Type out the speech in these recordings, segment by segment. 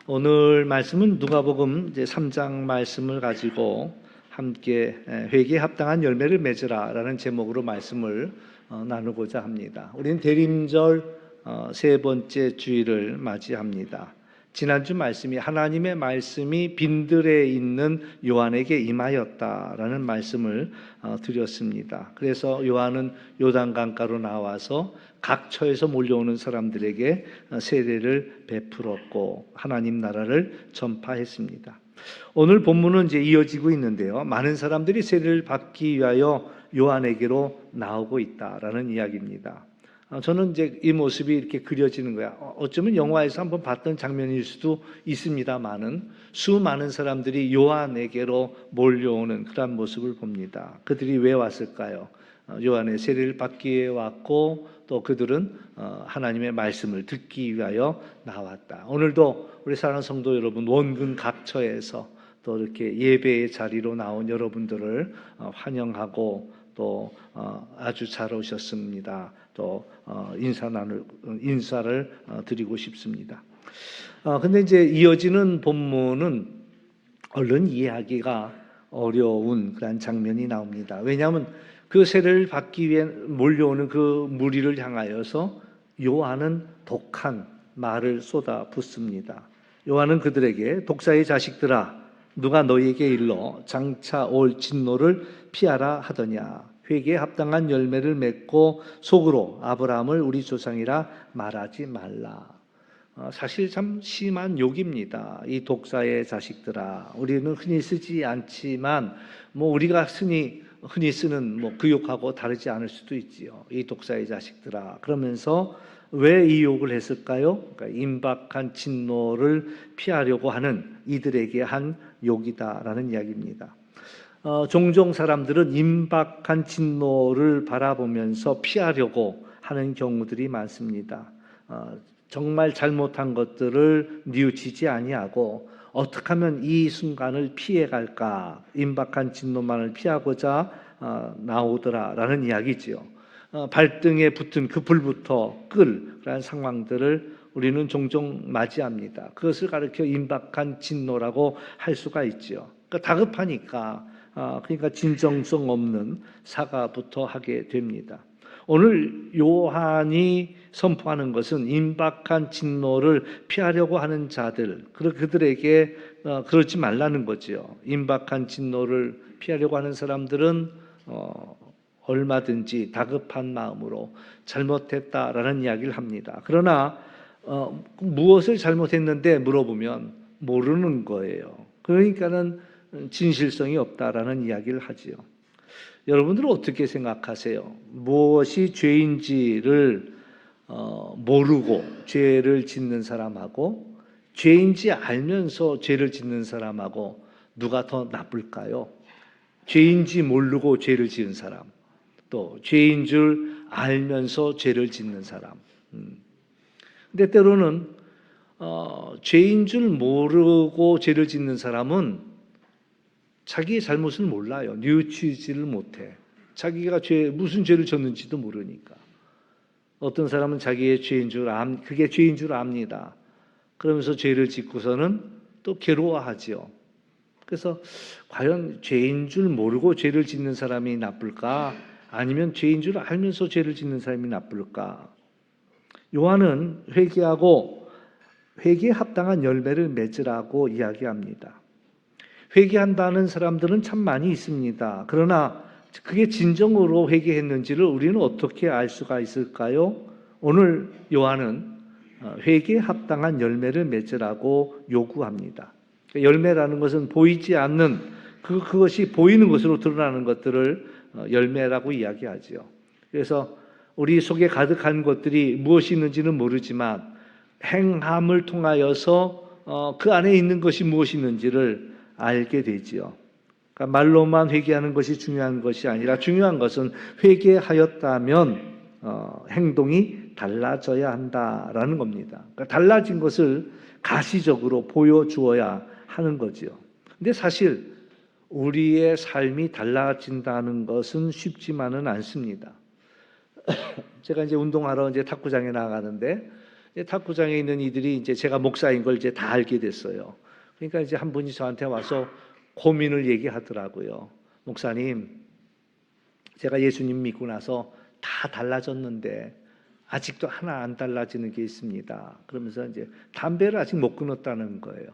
오늘 말씀은 누가복음 이제 3장 말씀을 가지고 함께 회개에 합당한 열매를 맺으라라는 제목으로 말씀을 나누고자 합니다. 우리는 대림절 세 번째 주일을 맞이합니다. 지난주 말씀이 하나님의 말씀이 빈들에 있는 요한에게 임하였다라는 말씀을 드렸습니다. 그래서 요한은 요단강가로 나와서 각 처에서 몰려오는 사람들에게 세례를 베풀었고 하나님 나라를 전파했습니다. 오늘 본문은 이제 이어지고 있는데요. 많은 사람들이 세례를 받기 위하여 요한에게로 나오고 있다라는 이야기입니다. 저는 이제 이 모습이 이렇게 그려지는 거야. 어쩌면 영화에서 한번 봤던 장면일 수도 있습니다만은 수많은 사람들이 요한에게로 몰려오는 그런 모습을 봅니다. 그들이 왜 왔을까요? 요한의 세례를 받기 위해 왔고 또 그들은 하나님의 말씀을 듣기 위하여 나왔다. 오늘도 우리 사랑하는 성도 여러분, 원근 각처에서 또 이렇게 예배의 자리로 나온 여러분들을 환영하고 또 아주 잘 오셨습니다. 또 인사를 드리고 싶습니다. 근데 이제 이어지는 본문은 얼른 이해하기가 어려운 그런 장면이 나옵니다. 왜냐하면 그 세례를 받기 위해 몰려오는 그 무리를 향하여서 요한은 독한 말을 쏟아붓습니다. 요한은 그들에게 독사의 자식들아, 누가 너희에게 일러 장차 올 진노를 피하라 하더냐. 회개에 합당한 열매를 맺고 속으로 아브라함을 우리 조상이라 말하지 말라. 사실 참 심한 욕입니다. 이 독사의 자식들아. 우리는 흔히 쓰지 않지만 우리가 흔히 쓰는 그 욕하고 다르지 않을 수도 있지요. 이 독사의 자식들아. 그러면서 왜 이 욕을 했을까요? 그러니까 임박한 진노를 피하려고 하는 이들에게 한 욕이다라는 이야기입니다. 종종 사람들은 임박한 진노를 바라보면서 피하려고 하는 경우들이 많습니다. 정말 잘못한 것들을 뉘우치지 아니하고 어떻게 하면 이 순간을 피해갈까, 임박한 진노만을 피하고자 나오더라라는 이야기지요. 발등에 붙은 그 불부터 끌 그런 상황들을 우리는 종종 맞이합니다. 그것을 가리켜 임박한 진노라고 할 수가 있죠. 그러니까 다급하니까 그러니까 진정성 없는 사과부터 하게 됩니다. 오늘 요한이 선포하는 것은 임박한 진노를 피하려고 하는 자들, 그들에게 그러지 말라는 거죠. 임박한 진노를 피하려고 하는 사람들은 얼마든지 다급한 마음으로 잘못했다라는 이야기를 합니다. 그러나 무엇을 잘못했는데 물어보면 모르는 거예요. 그러니까는 진실성이 없다라는 이야기를 하지요. 여러분들은 어떻게 생각하세요? 무엇이 죄인지를 모르고 죄를 짓는 사람하고 죄인지 알면서 죄를 짓는 사람하고 누가 더 나쁠까요? 죄인지 모르고 죄를 지은 사람, 또 죄인 줄 알면서 죄를 짓는 사람. 근데 때로는 죄인 줄 모르고 죄를 짓는 사람은 자기의 잘못을 몰라요. 뉘우치지를 못해. 자기가 무슨 죄를 졌는지도 모르니까. 어떤 사람은 자기의 죄인 줄 그게 죄인 줄 압니다. 그러면서 죄를 짓고서는 또 괴로워하지요. 그래서 과연 죄인 줄 모르고 죄를 짓는 사람이 나쁠까? 아니면 죄인 줄 알면서 죄를 짓는 사람이 나쁠까? 요한은 회개하고 회개에 합당한 열매를 맺으라고 이야기합니다. 회개한다는 사람들은 참 많이 있습니다. 그러나 그게 진정으로 회개했는지를 우리는 어떻게 알 수가 있을까요? 오늘 요한은 회개에 합당한 열매를 맺으라고 요구합니다. 열매라는 것은 보이지 않는 그것이 보이는 것으로 드러나는 것들을 열매라고 이야기하죠. 그래서 우리 속에 가득한 것들이 무엇이 있는지는 모르지만 행함을 통하여서 그 안에 있는 것이 무엇이 있는지를 알게 되지요. 그러니까 말로만 회개하는 것이 중요한 것이 아니라 중요한 것은 회개하였다면 행동이 달라져야 한다라는 겁니다. 그러니까 달라진 것을 가시적으로 보여주어야 하는 거죠. 근데 사실 우리의 삶이 달라진다는 것은 쉽지만은 않습니다. 제가 이제 운동하러 탁구장에 나가는데 탁구장에 있는 이들이 이제 제가 목사인 걸 이제 다 알게 됐어요. 그러니까 이제 한 분이 저한테 와서 고민을 얘기하더라고요. 목사님, 제가 예수님 믿고 나서 다 달라졌는데 아직도 하나 안 달라지는 게 있습니다. 그러면서 이제 담배를 아직 못 끊었다는 거예요.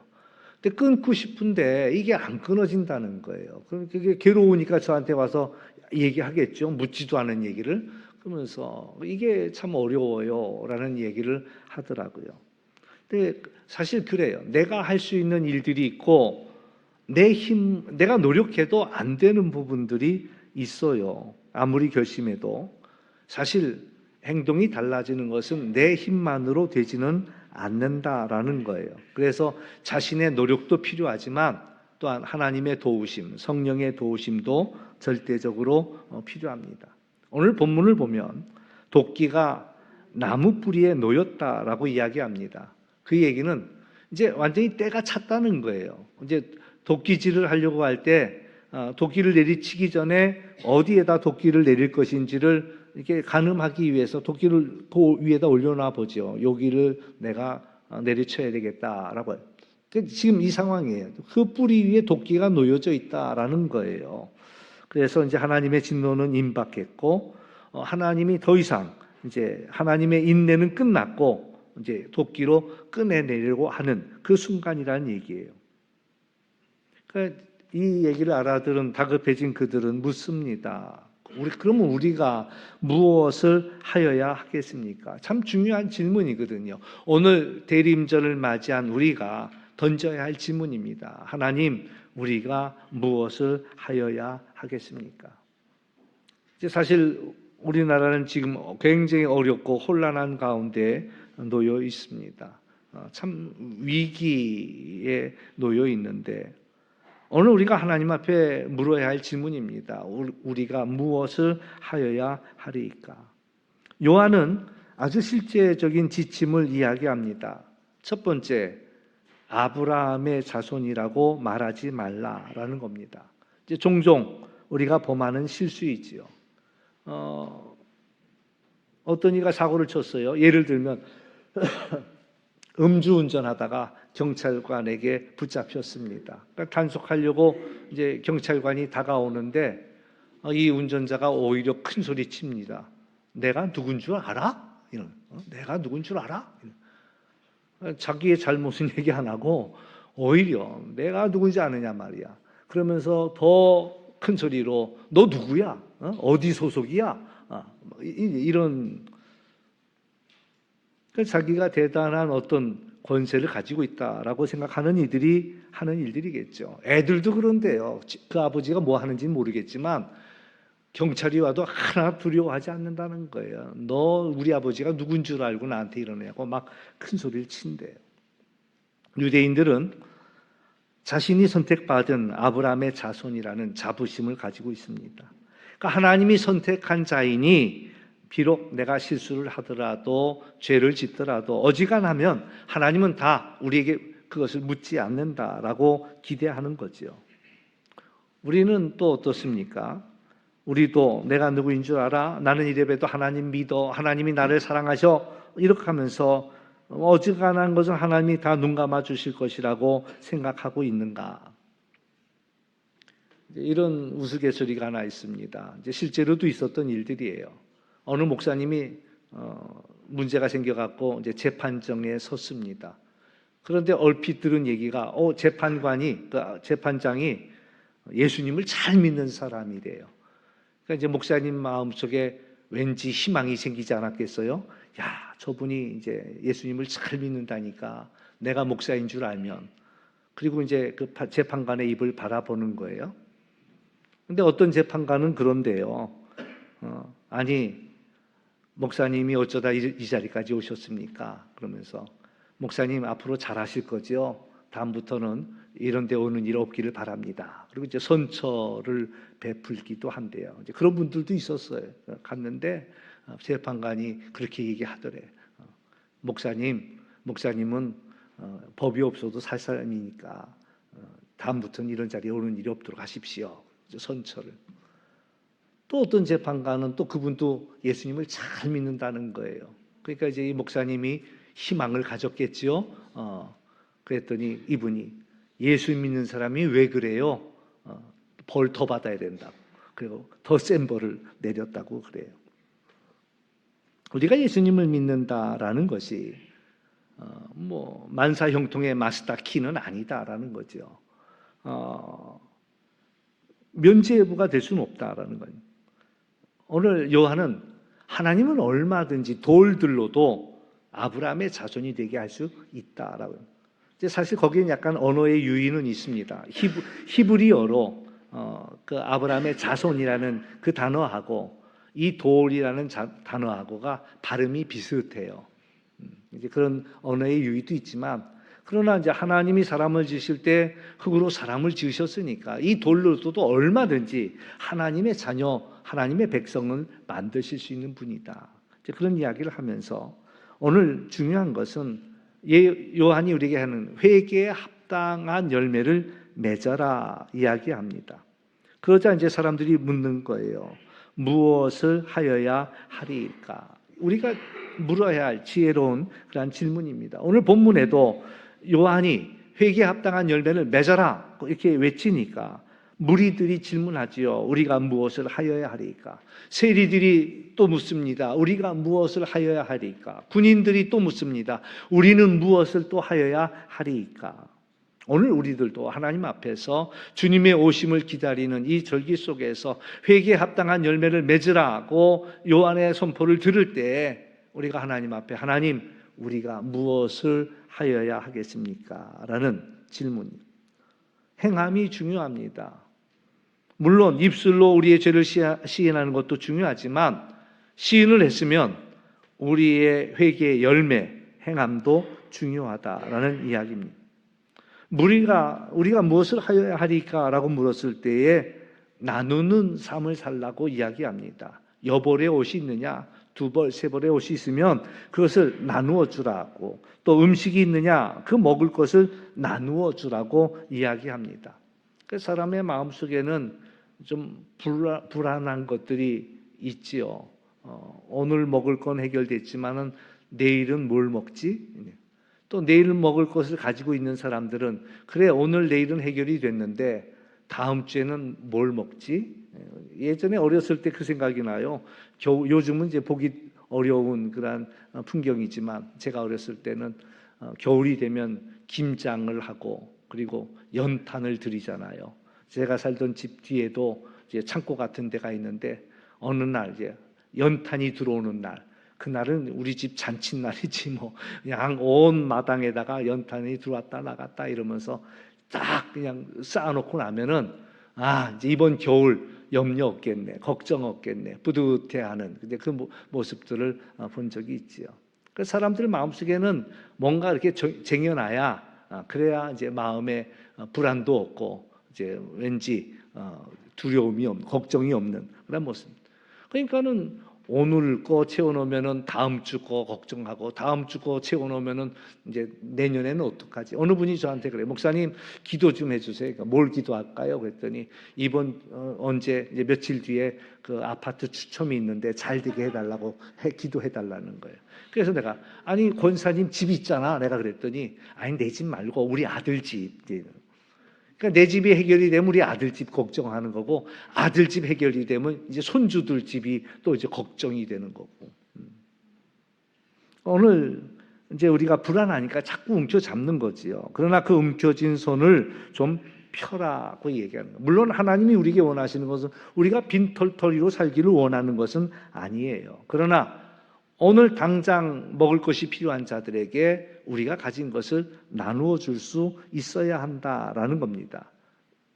근데 끊고 싶은데 이게 안 끊어진다는 거예요. 그럼 그게 괴로우니까 저한테 와서 얘기하겠죠. 묻지도 않은 얘기를. 그러면서 이게 참 어려워요라는 얘기를 하더라고요. 근데 사실 그래요. 내가 할 수 있는 일들이 있고 내가 노력해도 안 되는 부분들이 있어요. 아무리 결심해도. 사실 행동이 달라지는 것은 내 힘만으로 되지는 않는다라는 거예요. 그래서 자신의 노력도 필요하지만 또한 하나님의 도우심, 성령의 도우심도 절대적으로 필요합니다. 오늘 본문을 보면 도끼가 나무 뿌리에 놓였다라고 이야기합니다. 그 얘기는 이제 완전히 때가 찼다는 거예요. 이제 도끼질을 하려고 할 때 도끼를 내리치기 전에 어디에다 도끼를 내릴 것인지를 이렇게 가늠하기 위해서 도끼를 그 위에다 올려놔 보죠. 여기를 내가 내리쳐야 되겠다라고. 지금 이 상황이에요. 그 뿌리 위에 도끼가 놓여져 있다라는 거예요. 그래서 이제 하나님의 진노는 임박했고 하나님이 더 이상 이제 하나님의 인내는 끝났고 이제 도끼로 꺼내내려고 하는 그 순간이라는 얘기예요. 그러니까 이 얘기를 알아들은 다급해진 그들은 묻습니다. 그러면 우리가 무엇을 하여야 하겠습니까? 참 중요한 질문이거든요. 오늘 대림절을 맞이한 우리가 던져야 할 질문입니다. 하나님, 우리가 무엇을 하여야 하겠습니까? 이제 사실 우리나라는 지금 굉장히 어렵고 혼란한 가운데 놓여 있습니다. 참 위기에 놓여 있는데 오늘 우리가 하나님 앞에 물어야 할 질문입니다. 우리가 무엇을 하여야 하리까? 요한은 아주 실제적인 지침을 이야기합니다. 첫 번째, 아브라함의 자손이라고 말하지 말라라는 겁니다. 이제 종종 우리가 범하는 실수이지요. 어떤 이가 사고를 쳤어요. 예를 들면 음주운전하다가 경찰관에게 붙잡혔습니다. 그러니까 단속하려고 이제 경찰관이 다가오는데 이 운전자가 오히려 큰 소리 칩니다. 내가 누군 줄 알아? 내가 누군 줄 알아? 자기의 잘못은 얘기 안 하고 오히려 내가 누군지 아느냐 말이야. 그러면서 더 큰 소리로 너 누구야? 어디 소속이야? 이런 자기가 대단한 어떤 권세를 가지고 있다라고 생각하는 이들이 하는 일들이겠죠. 애들도 그런데요. 그 아버지가 뭐 하는지는 모르겠지만 경찰이 와도 하나 두려워하지 않는다는 거예요. 너 우리 아버지가 누군 줄 알고 나한테 이러냐고 막 큰 소리를 친대요. 유대인들은 자신이 선택받은 아브라함의 자손이라는 자부심을 가지고 있습니다. 그러니까 하나님이 선택한 자이니 비록 내가 실수를 하더라도 죄를 짓더라도 어지간하면 하나님은 다 우리에게 그것을 묻지 않는다라고 기대하는 거죠. 우리는 또 어떻습니까? 우리도 내가 누구인 줄 알아? 나는 이래봬도 하나님 믿어. 하나님이 나를 사랑하셔. 이렇게 하면서 어지간한 것은 하나님이 다 눈 감아 주실 것이라고 생각하고 있는가? 이런 우스갯소리가 하나 있습니다. 이제 실제로도 있었던 일들이에요. 어느 목사님이 문제가 생겨갖고 이제 재판정에 섰습니다. 그런데 얼핏 들은 얘기가 재판관이 재판장이 예수님을 잘 믿는 사람이래요. 그러니까 이제 목사님 마음속에 왠지 희망이 생기지 않았겠어요? 야, 저분이 이제 예수님을 잘 믿는다니까 내가 목사인 줄 알면. 그리고 이제 그 재판관의 입을 바라보는 거예요. 근데 어떤 재판관은 그런데요. 아니, 목사님이 어쩌다 이 자리까지 오셨습니까? 그러면서 목사님 앞으로 잘하실 거죠? 다음부터는 이런 데 오는 일 없기를 바랍니다. 그리고 이제 선처를 베풀기도 한대요. 이제 그런 분들도 있었어요. 갔는데 재판관이 그렇게 얘기하더래. 목사님은 법이 없어도 살 사람이니까 다음부터는 이런 자리에 오는 일이 없도록 하십시오. 선처를. 또 어떤 재판관은 또 그분도 예수님을 잘 믿는다는 거예요. 그러니까 이제 이 목사님이 희망을 가졌겠지요. 그랬더니 이분이 예수 믿는 사람이 왜 그래요? 벌 더 받아야 된다고. 그리고 더 센 벌을 내렸다고 그래요. 우리가 예수님을 믿는다라는 것이 만사 형통의 마스터 키는 아니다라는 거죠. 면죄부가 될 수는 없다라는 거예요. 오늘 요한은 하나님은 얼마든지 돌들로도 아브라함의 자손이 되게 할 수 있다라고. 사실 거기에 약간 언어의 유의는 있습니다. 히브리어로 그 아브라함의 자손이라는 그 단어하고 이 돌이라는 단어하고가 발음이 비슷해요. 이제 그런 언어의 유의도 있지만, 그러나 이제 하나님이 사람을 지으실 때 흙으로 사람을 지으셨으니까 이 돌로도 얼마든지 하나님의 자녀, 하나님의 백성을 만드실 수 있는 분이다. 이제 그런 이야기를 하면서 오늘 중요한 것은 요한이 우리에게 하는 회개에 합당한 열매를 맺어라 이야기합니다. 그러자 이제 사람들이 묻는 거예요. 무엇을 하여야 하리까? 우리가 물어야 할 지혜로운 그런 질문입니다. 오늘 본문에도 요한이 회개에 합당한 열매를 맺어라 이렇게 외치니까 무리들이 질문하지요. 우리가 무엇을 하여야 하리까? 세리들이 또 묻습니다. 우리가 무엇을 하여야 하리까? 군인들이 또 묻습니다. 우리는 무엇을 또 하여야 하리까? 오늘 우리들도 하나님 앞에서 주님의 오심을 기다리는 이 절기 속에서 회개에 합당한 열매를 맺으라고 요한의 선포를 들을 때 우리가 하나님 앞에 하나님 우리가 무엇을 하여야 하겠습니까? 라는 질문. 행함이 중요합니다. 물론 입술로 우리의 죄를 시인하는 것도 중요하지만 시인을 했으면 우리의 회개의 열매, 행함도 중요하다라는 이야기입니다. 우리가 무엇을 하여야 하리까라고 물었을 때에 나누는 삶을 살라고 이야기합니다. 여벌의 옷이 있느냐, 두 벌, 세 벌의 옷이 있으면 그것을 나누어 주라고, 또 음식이 있느냐, 그 먹을 것을 나누어 주라고 이야기합니다. 그 사람의 마음속에는 좀 불안한 것들이 있지요. 오늘 먹을 건 해결됐지만은 내일은 뭘 먹지? 또 내일 먹을 것을 가지고 있는 사람들은 그래 오늘 내일은 해결이 됐는데 다음 주에는 뭘 먹지? 예전에 어렸을 때 그 생각이 나요. 요즘은 이제 보기 어려운 그런 풍경이지만 제가 어렸을 때는 겨울이 되면 김장을 하고 그리고 연탄을 드리잖아요. 제가 살던 집 뒤에도 이제 창고 같은 데가 있는데 어느 날 이제 연탄이 들어오는 날, 그날은 우리 집 잔칫날이지 뭐 그냥 온 마당에다가 연탄이 들어왔다 나갔다 이러면서 딱 그냥 쌓아놓고 나면은 이제 이번 겨울 염려 없겠네, 걱정 없겠네, 뿌듯해하는 그 모습들을 본 적이 있지요. 그 사람들 마음속에는 뭔가 이렇게 쟁여놔야 그래야 이제 마음에 불안도 없고 이제 왠지 두려움이 없는, 걱정이 없는 그런 모습. 그러니까는 오늘 거 채워놓으면은 다음 주 거 걱정하고 다음 주 거 채워놓으면은 이제 내년에는 어떡하지? 어느 분이 저한테 그래, 목사님 기도 좀 해주세요. 그러니까 뭘 기도할까요? 그랬더니 이번 언제 이제 며칠 뒤에 그 아파트 추첨이 있는데 잘 되게 해달라고 기도해달라는 거예요. 그래서 내가 아니 권사님 집 있잖아. 내가 그랬더니 아니 내 집 말고 우리 아들 집. 그러니까 내 집이 해결이 되면 우리 아들 집 걱정하는 거고 아들 집 해결이 되면 이제 손주들 집이 또 이제 걱정이 되는 거고. 오늘 이제 우리가 불안하니까 자꾸 움켜잡는 거지요. 그러나 그 움켜진 손을 좀 펴라고 얘기하는 거예요. 물론 하나님이 우리에게 원하시는 것은 우리가 빈털터리로 살기를 원하는 것은 아니에요. 그러나 오늘 당장 먹을 것이 필요한 자들에게 우리가 가진 것을 나누어 줄 수 있어야 한다라는 겁니다.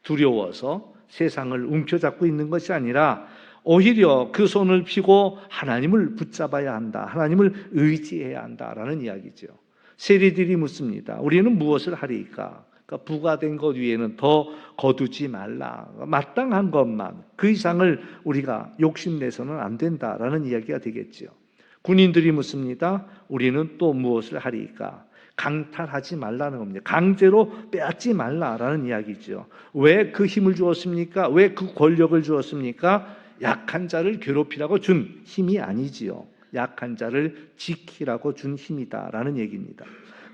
두려워서 세상을 움켜잡고 있는 것이 아니라 오히려 그 손을 펴고 하나님을 붙잡아야 한다. 하나님을 의지해야 한다라는 이야기죠. 세리들이 묻습니다. 우리는 무엇을 하리까? 그러니까 부과된 것 위에는 더 거두지 말라. 마땅한 것만, 그 이상을 우리가 욕심내서는 안 된다라는 이야기가 되겠죠. 군인들이 묻습니다. 우리는 또 무엇을 하리까? 강탈하지 말라는 겁니다. 강제로 빼앗지 말라라는 이야기죠. 왜 그 힘을 주었습니까? 왜 그 권력을 주었습니까? 약한 자를 괴롭히라고 준 힘이 아니지요. 약한 자를 지키라고 준 힘이다라는 얘기입니다.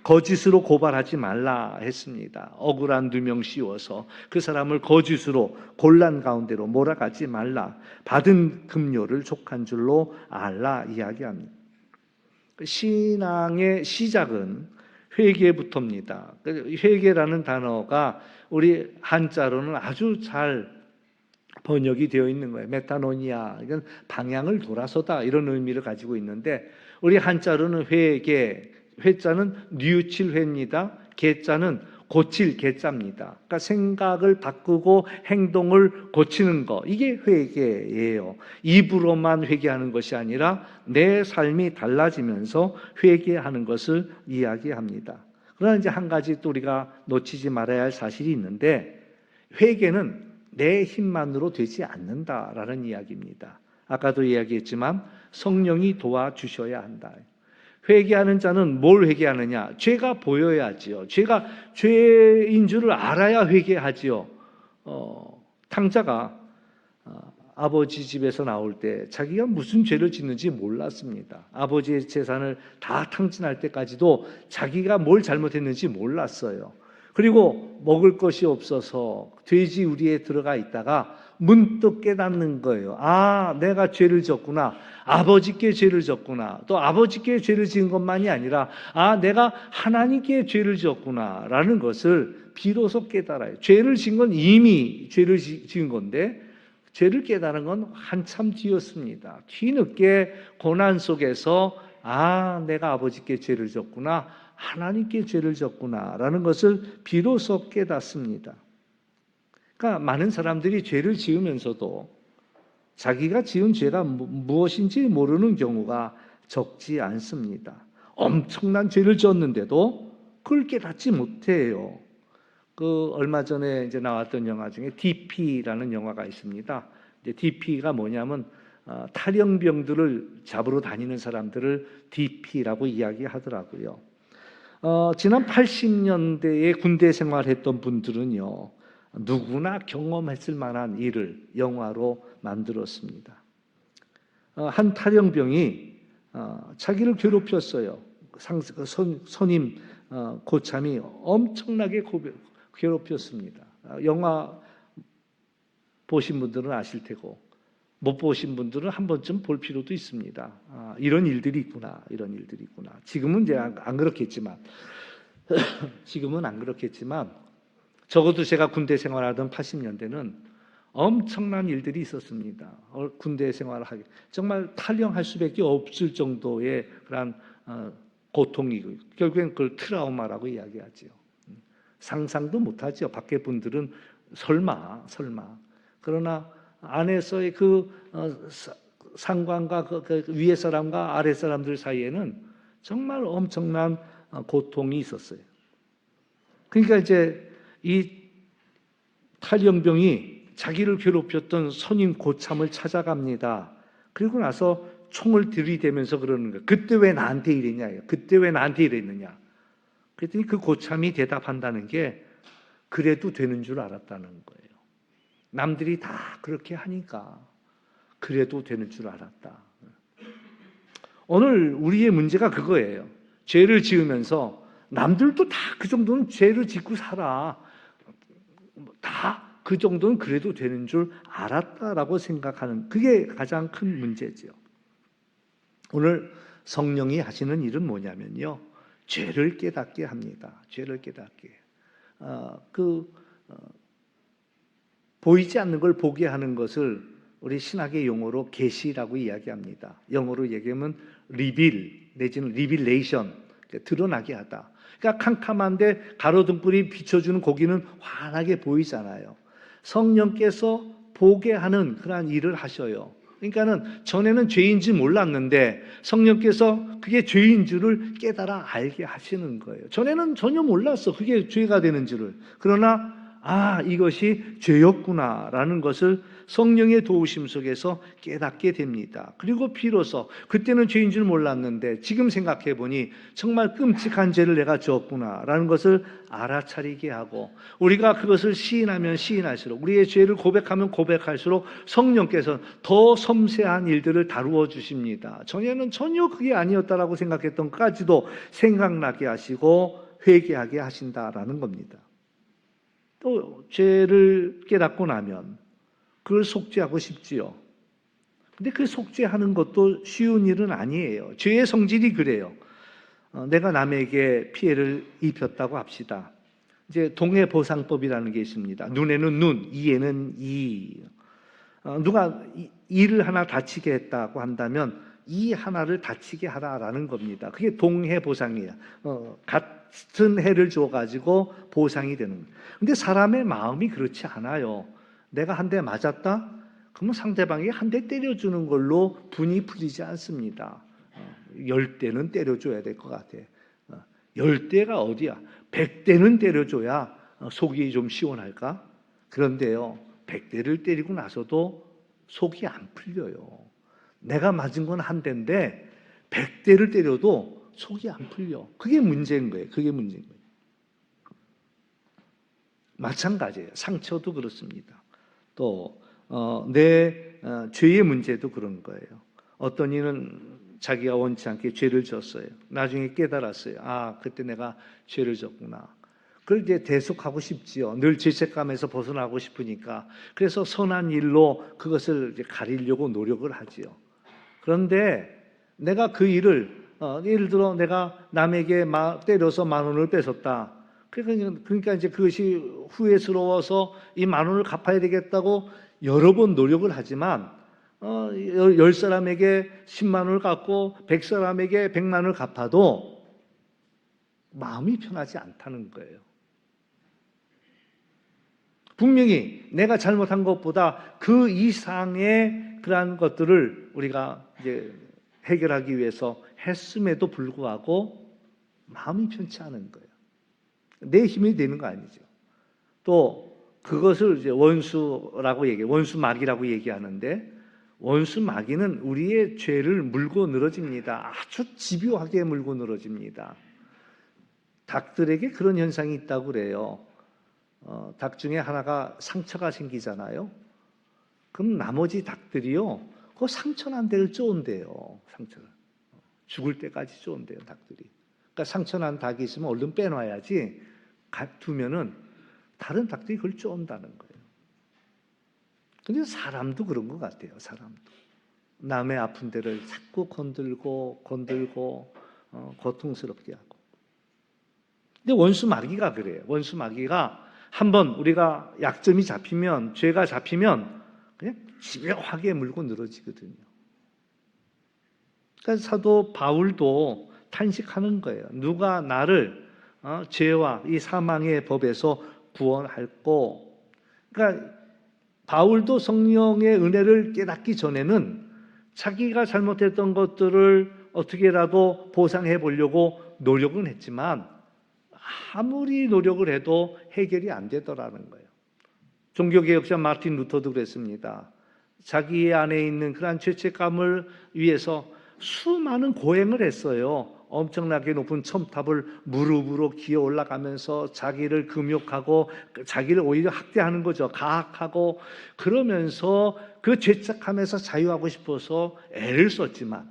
거짓으로 고발하지 말라 했습니다. 억울한 누명 씌워서 그 사람을 거짓으로 곤란 가운데로 몰아가지 말라. 받은 급료를 족한 줄로 알라 이야기합니다. 신앙의 시작은 회개부터입니다. 회개라는 단어가 우리 한자로는 아주 잘 번역이 되어 있는 거예요. 메타노니아, 이건 방향을 돌아서다 이런 의미를 가지고 있는데 우리 한자로는 회개, 회자는 뉘우칠 회입니다. 개자는 고칠 개자입니다. 그러니까 생각을 바꾸고 행동을 고치는 거, 이게 회개예요. 입으로만 회개하는 것이 아니라 내 삶이 달라지면서 회개하는 것을 이야기합니다. 그러나 이제 한 가지 또 우리가 놓치지 말아야 할 사실이 있는데 회개는 내 힘만으로 되지 않는다라는 이야기입니다. 아까도 이야기했지만 성령이 도와주셔야 한다. 회개하는 자는 뭘 회개하느냐? 죄가 보여야지요. 죄가 죄인 줄을 알아야 회개하지요. 탕자가 아버지 집에서 나올 때 자기가 무슨 죄를 짓는지 몰랐습니다. 아버지의 재산을 다 탕진할 때까지도 자기가 뭘 잘못했는지 몰랐어요. 그리고 먹을 것이 없어서 돼지 우리에 들어가 있다가 문득 깨닫는 거예요. 아, 내가 죄를 졌구나. 아버지께 죄를 졌구나. 또 아버지께 죄를 지은 것만이 아니라 아, 내가 하나님께 죄를 지었구나 라는 것을 비로소 깨달아요. 죄를 지은 건 이미 죄를 지은 건데 죄를 깨달은 건 한참 뒤였습니다. 뒤늦게 고난 속에서 아, 내가 아버지께 죄를 졌구나. 하나님께 죄를 졌구나 라는 것을 비로소 깨닫습니다. 그러니까 많은 사람들이 죄를 지으면서도 자기가 지은 죄가 무엇인지 모르는 경우가 적지 않습니다. 엄청난 죄를 지었는데도 그걸 깨닫지 못해요. 얼마 전에 이제 나왔던 영화 중에 DP라는 영화가 있습니다. 이제 DP가 뭐냐면 탈영병들을 잡으러 다니는 사람들을 DP라고 이야기하더라고요. 지난 80년대에 군대 생활했던 분들은요, 누구나 경험했을 만한 일을 영화로 만들었습니다. 한 탈영병이 자기를 괴롭혔어요. 선임 고참이 엄청나게 괴롭혔습니다. 영화 보신 분들은 아실 테고 못 보신 분들은 한 번쯤 볼 필요도 있습니다. 이런 일들이 있구나, 이런 일들이 있구나. 지금은 이제 안 그렇겠지만, 지금은 안 그렇겠지만, 적어도 제가 군대 생활하던 80년대는 엄청난 일들이 있었습니다. 군대 생활을 하기 정말 탈영할 수밖에 없을 정도의 그런 고통이고 결국엔 그걸 트라우마라고 이야기하죠. 상상도 못하죠. 밖에 분들은 설마. 그러나 안에서의 상관과 그 위에 사람과 아래 사람들 사이에는 정말 엄청난 고통이 있었어요. 그러니까 이제 이 탈영병이 자기를 괴롭혔던 선임 고참을 찾아갑니다. 그리고 나서 총을 들이대면서 그러는 거예요. 그때 왜 나한테 이랬냐? 그때 왜 나한테 이랬느냐? 그랬더니 그 고참이 대답한다는 게 그래도 되는 줄 알았다는 거예요. 남들이 다 그렇게 하니까 그래도 되는 줄 알았다. 오늘 우리의 문제가 그거예요. 죄를 지으면서 남들도 다 그 정도는 죄를 짓고 살아. 다 그 정도는 그래도 되는 줄 알았다라고 생각하는 그게 가장 큰 문제죠. 오늘 성령이 하시는 일은 뭐냐면요. 죄를 깨닫게 합니다. 죄를 깨닫게. 보이지 않는 걸 보게 하는 것을 우리 신학의 용어로 계시라고 이야기합니다. 영어로 얘기하면 리빌 내지는 리빌레이션, 드러나게 하다. 그러니까 캄캄한데 가로등불이 비춰주는 고기는 환하게 보이잖아요. 성령께서 보게 하는 그러한 일을 하셔요. 그러니까는 전에는 죄인지 몰랐는데 성령께서 그게 죄인 줄을 깨달아 알게 하시는 거예요. 전에는 전혀 몰랐어. 그게 죄가 되는 줄을. 그러나 이것이 죄였구나라는 것을 성령의 도우심 속에서 깨닫게 됩니다. 그리고 비로소 그때는 죄인 줄 몰랐는데 지금 생각해 보니 정말 끔찍한 죄를 내가 지었구나라는 것을 알아차리게 하고, 우리가 그것을 시인하면 시인할수록, 우리의 죄를 고백하면 고백할수록 성령께서 더 섬세한 일들을 다루어 주십니다. 전혀 그게 아니었다라고 생각했던 것까지도 생각나게 하시고 회개하게 하신다라는 겁니다. 또 죄를 깨닫고 나면 그걸 속죄하고 싶지요. 근데 그 속죄하는 것도 쉬운 일은 아니에요. 죄의 성질이 그래요. 내가 남에게 피해를 입혔다고 합시다. 이제 동해보상법이라는 게 있습니다. 눈에는 눈, 이에는 이. 누가 이를 하나 다치게 했다고 한다면 이 하나를 다치게 하라라는 겁니다. 그게 동해보상이에요. 같은 해를 줘가지고 보상이 되는 거예요. 근데 사람의 마음이 그렇지 않아요. 내가 한 대 맞았다? 그러면 상대방이 한 대 때려주는 걸로 분이 풀리지 않습니다. 10대는 때려줘야 될 것 같아. 10대가 어디야? 100대는 때려줘야 속이 좀 시원할까? 그런데요, 100대를 때리고 나서도 속이 안 풀려요. 내가 맞은 건 한 대인데 100대를 때려도 속이 안 풀려. 그게 문제인 거예요. 그게 문제인 거예요. 마찬가지예요. 상처도 그렇습니다. 또 내 죄의 문제도 그런 거예요. 어떤 이는 자기가 원치 않게 죄를 졌어요. 나중에 깨달았어요. 그때 내가 죄를 졌구나. 그걸 이제 대속하고 싶지요. 늘 죄책감에서 벗어나고 싶으니까. 그래서 선한 일로 그것을 이제 가리려고 노력을 하지요. 그런데 내가 그 일을 예를 들어 내가 남에게 때려서 10,000원을 뺏었다. 그러니까 이제 그것이 후회스러워서 이 10,000원을 갚아야 되겠다고 여러 번 노력을 하지만 10사람에게 100,000원을 갚고 100사람에게 100만원을 갚아도 마음이 편하지 않다는 거예요. 분명히 내가 잘못한 것보다 그 이상의 그러한 것들을 우리가 이제 해결하기 위해서 했음에도 불구하고 마음이 편치 않은 거예요. 내 힘이 되는 거 아니죠. 또 그것을 이제 원수라고 원수마귀라고 얘기하는데, 원수마귀는 우리의 죄를 물고 늘어집니다. 아주 집요하게 물고 늘어집니다. 닭들에게 그런 현상이 있다고 그래요. 닭 중에 하나가 상처가 생기잖아요. 그럼 나머지 닭들이요, 그 상처난 데를 쫓은대요. 상처를 죽을 때까지 쫓은대요, 닭들이. 그러니까 상처난 닭이 있으면 얼른 빼놔야지 두면은 다른 닭들이 그걸 쫓는다는 거예요. 근데 사람도 그런 것 같아요. 사람도 남의 아픈 데를 자꾸 건들고 고통스럽게 하고. 근데 원수 마귀가 그래요. 원수 마귀가 한번 우리가 약점이 잡히면, 죄가 잡히면 그냥 집요하게 물고 늘어지거든요. 그러니까 사도 바울도 탄식하는 거예요. 누가 나를 죄와 이 사망의 법에서 구원할꼬. 그러니까 바울도 성령의 은혜를 깨닫기 전에는 자기가 잘못했던 것들을 어떻게라도 보상해 보려고 노력은 했지만 아무리 노력을 해도 해결이 안 되더라는 거예요. 종교개혁자 마틴 루터도 그랬습니다. 자기 안에 있는 그러한 죄책감을 위해서 수많은 고행을 했어요. 엄청나게 높은 첨탑을 무릎으로 기어 올라가면서 자기를 금욕하고 자기를 오히려 학대하는 거죠. 가학하고 그러면서 그 죄책감에서 자유하고 싶어서 애를 썼지만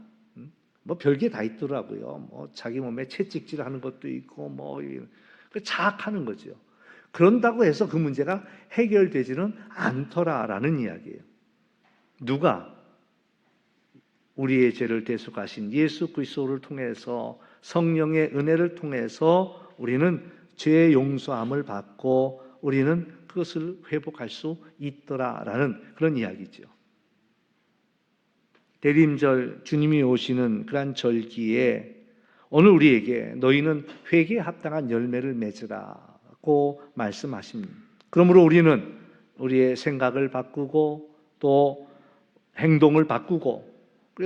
뭐 별게 다 있더라고요. 뭐 자기 몸에 채찍질하는 것도 있고 뭐 자학하는 거죠. 그런다고 해서 그 문제가 해결되지는 않더라라는 이야기예요. 누가 우리의 죄를 대속하신 예수 그리스도를 통해서, 성령의 은혜를 통해서 우리는 죄의 용서함을 받고 우리는 그것을 회복할 수 있더라라는 그런 이야기죠. 대림절, 주님이 오시는 그러한 절기에 오늘 우리에게 너희는 회개에 합당한 열매를 맺으라고 말씀하십니다. 그러므로 우리는 우리의 생각을 바꾸고 또 행동을 바꾸고,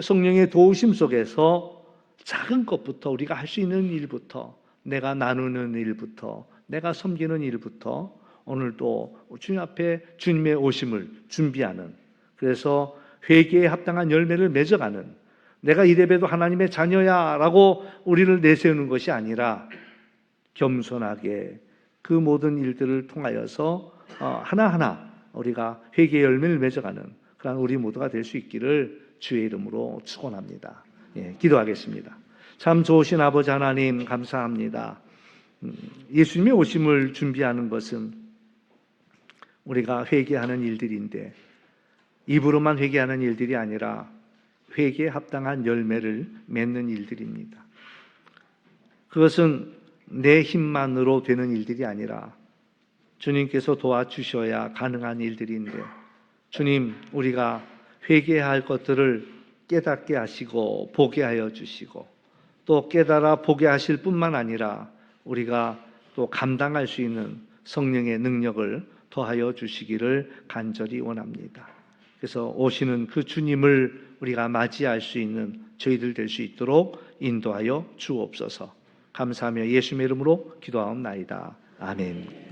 성령의 도우심 속에서 작은 것부터, 우리가 할 수 있는 일부터, 내가 나누는 일부터, 내가 섬기는 일부터 오늘도 주님 앞에 주님의 오심을 준비하는, 그래서 회개에 합당한 열매를 맺어가는, 내가 이래봬도 하나님의 자녀야 라고 우리를 내세우는 것이 아니라 겸손하게 그 모든 일들을 통하여서 하나하나 우리가 회개의 열매를 맺어가는 그런 우리 모두가 될 수 있기를 주의 이름으로 축원합니다. 기도하겠습니다. 참 좋으신 아버지 하나님, 감사합니다. 예수님의 오심을 준비하는 것은 우리가 회개하는 일들인데, 입으로만 회개하는 일들이 아니라 회개에 합당한 열매를 맺는 일들입니다. 그것은 내 힘만으로 되는 일들이 아니라 주님께서 도와주셔야 가능한 일들인데, 주님, 우리가 회개해야 할 것들을 깨닫게 하시고 보게 하여 주시고, 또 깨달아 보게 하실 뿐만 아니라 우리가 또 감당할 수 있는 성령의 능력을 더하여 주시기를 간절히 원합니다. 그래서 오시는 그 주님을 우리가 맞이할 수 있는 저희들 될 수 있도록 인도하여 주옵소서. 감사하며 예수님의 이름으로 기도하옵나이다. 아멘.